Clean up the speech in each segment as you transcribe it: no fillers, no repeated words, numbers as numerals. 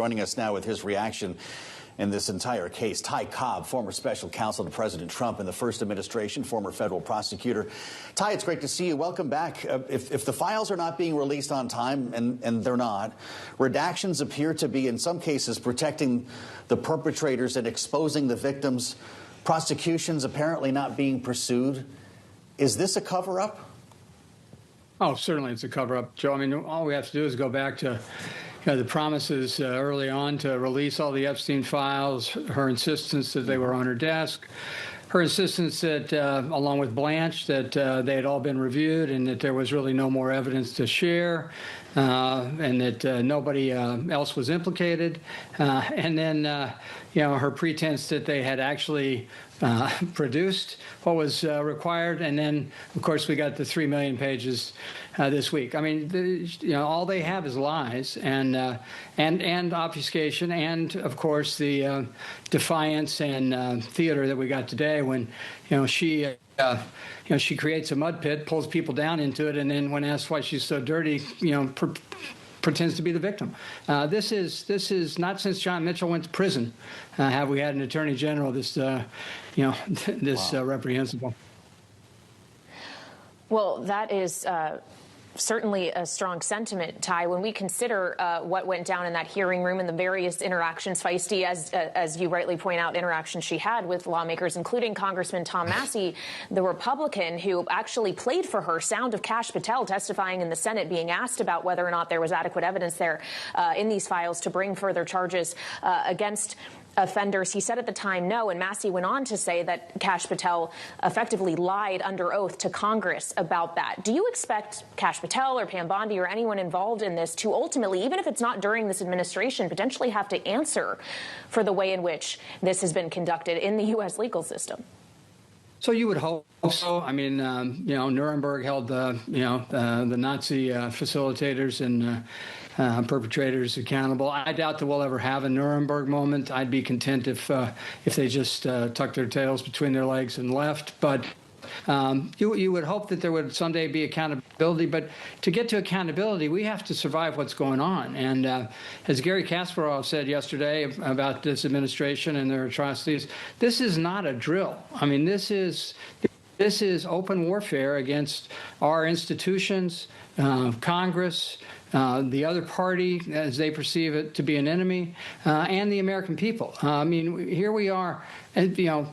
Joining us now with his reaction in this entire case, Ty Cobb, former special counsel to President Trump in the first administration, former federal prosecutor. Ty, it's great to see you. Welcome back. If the files are not being released on time, and they're not, redactions appear to be, in some cases, protecting the perpetrators and exposing the victims, prosecutions apparently not being pursued. Is this a cover-up? Oh, certainly it's a cover-up, Joe. I mean, all we have to do is go back to the promises early on to release all the Epstein files, her insistence that they were on her desk, her insistence that, along with Blanche, that they had all been reviewed and that there was really no more evidence to share, and that nobody else was implicated. And then, her pretense that they had actually produced what was required. And then, of course, we got the 3 million pages this week. I mean, all they have is lies and obfuscation, and of course the defiance and theater that we got today when she creates a mud pit, pulls people down into it, and then when asked why she's so dirty, pretends to be the victim. This is not since John Mitchell went to prison have we had an attorney general this reprehensible. Well, that is certainly a strong sentiment, Ty, when we consider what went down in that hearing room and the various interactions, feisty, as you rightly point out, interactions she had with lawmakers, including Congressman Tom Massey, the Republican who actually played for her sound of Kash Patel testifying in the Senate, being asked about whether or not there was adequate evidence there in these files to bring further charges against offenders. He said at the time no, and Massey went on to say that Kash Patel effectively lied under oath to Congress about that. Do you expect Kash Patel or Pam Bondi or anyone involved in this to ultimately, even if it's not during this administration, potentially have to answer for the way in which this has been conducted in the U.S. legal system? So you would hope so. I mean, Nuremberg held the Nazi facilitators and perpetrators accountable. I doubt that we'll ever have a Nuremberg moment. I'd be content if they just tucked their tails between their legs and left. But you would hope that there would someday be accountability. But to get to accountability, we have to survive what's going on. And as Gary Kasparov said yesterday about this administration and their atrocities, this is not a drill. I mean, this is open warfare against our institutions, Congress, the other party, as they perceive it to be an enemy, and the American people. I mean, here we are,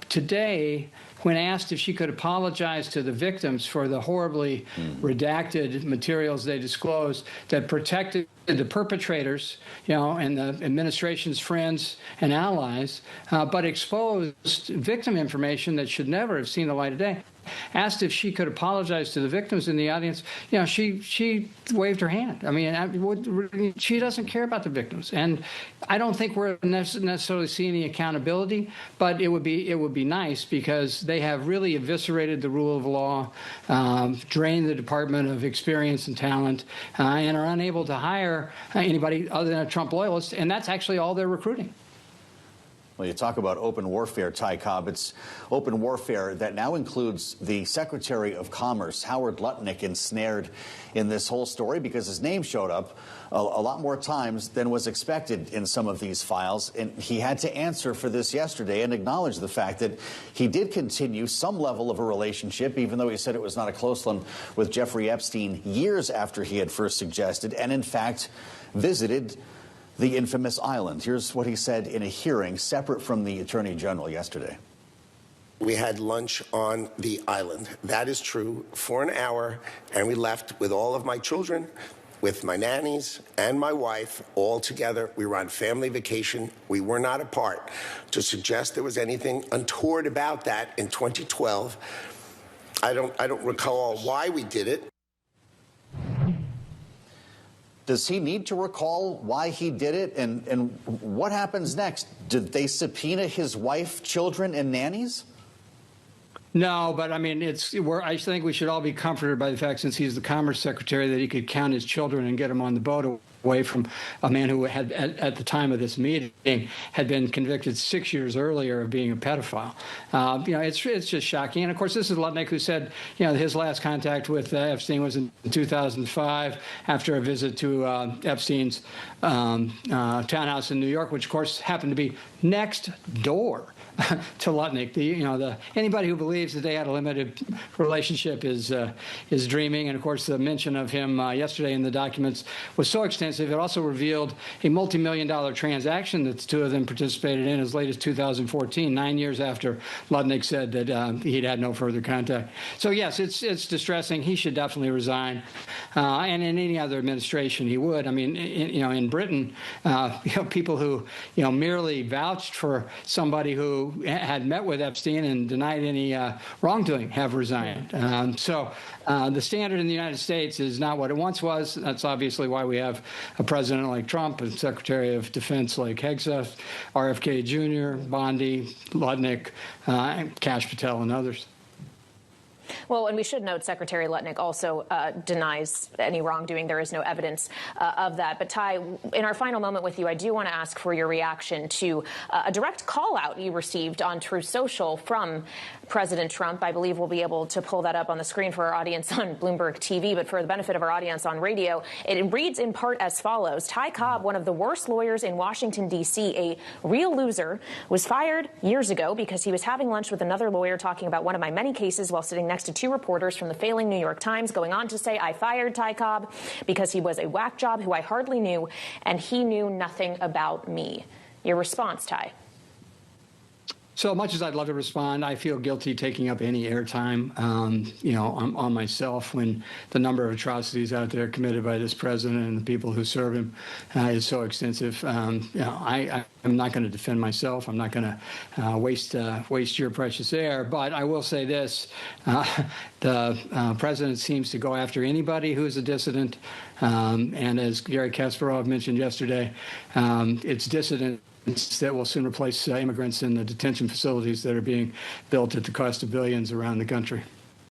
today, when asked if she could apologize to the victims for the horribly redacted materials they disclosed that protected the perpetrators, and the administration's friends and allies, but exposed victim information that should never have seen the light of day. Asked if she could apologize to the victims in the audience, she waved her hand. I mean, she doesn't care about the victims, and I don't think we're necessarily seeing any accountability. But it would be nice, because they have really eviscerated the rule of law, drained the Department of experience and talent, and are unable to hire anybody other than a Trump loyalist, and that's actually all they're recruiting. Well, you talk about open warfare, Ty Cobb. It's open warfare that now includes the Secretary of Commerce, Howard Lutnick, ensnared in this whole story because his name showed up a lot more times than was expected in some of these files. And he had to answer for this yesterday and acknowledge the fact that he did continue some level of a relationship, even though he said it was not a close one, with Jeffrey Epstein years after he had first suggested, and in fact visited the infamous island. Here's what he said in a hearing separate from the Attorney General yesterday. We had lunch on the island. That is true, for an hour, and we left with all of my children, with my nannies and my wife, all together. We were on family vacation. We were not apart. To suggest there was anything untoward about that in 2012, I don't recall why we did it. Does he need to recall why he did it? And what happens next? Did they subpoena his wife, children, and nannies? No, but I mean, I think we should all be comforted by the fact, since he's the Commerce Secretary, that he could count his children and get them on the boat away from a man who had, at the time of this meeting, had been convicted 6 years earlier of being a pedophile. It's just shocking. And of course, this is Lutnick, who said, his last contact with Epstein was in 2005 after a visit to Epstein's townhouse in New York, which of course happened to be next door to Lutnick. Anybody who believes that they had a limited relationship is dreaming. And of course, the mention of him yesterday in the documents was so extensive. It also revealed a multi-million-dollar transaction that the two of them participated in as late as 2014, 9 years after Lutnick said that he'd had no further contact. So yes, it's distressing. He should definitely resign, and in any other administration he would. I mean, in Britain, people who merely vouched for somebody who had met with Epstein and denied any wrongdoing have resigned. So the standard in the United States is not what it once was. That's obviously why we have a president like Trump and Secretary of Defense like Hegseth, RFK Jr., Bondi, Lutnick, Kash Patel, and others. Well, and we should note Secretary Lutnick also denies any wrongdoing. There is no evidence of that. But Ty, in our final moment with you, I do want to ask for your reaction to a direct call out you received on Truth Social from President Trump. I believe we'll be able to pull that up on the screen for our audience on Bloomberg TV, but for the benefit of our audience on radio, it reads in part as follows. Ty Cobb, one of the worst lawyers in Washington, D.C., a real loser, was fired years ago because he was having lunch with another lawyer talking about one of my many cases while sitting next to two reporters from the failing New York Times, going on to say I fired Ty Cobb because he was a whack job who I hardly knew, and he knew nothing about me. Your response, Ty? So much as I'd love to respond, I feel guilty taking up any airtime, on myself when the number of atrocities out there committed by this president and the people who serve him is so extensive. I'm not going to defend myself. I'm not going to waste your precious air. But I will say this: the president seems to go after anybody who's a dissident, and as Gary Kasparov mentioned yesterday, it's dissident that will soon replace immigrants in the detention facilities that are being built at the cost of billions around the country.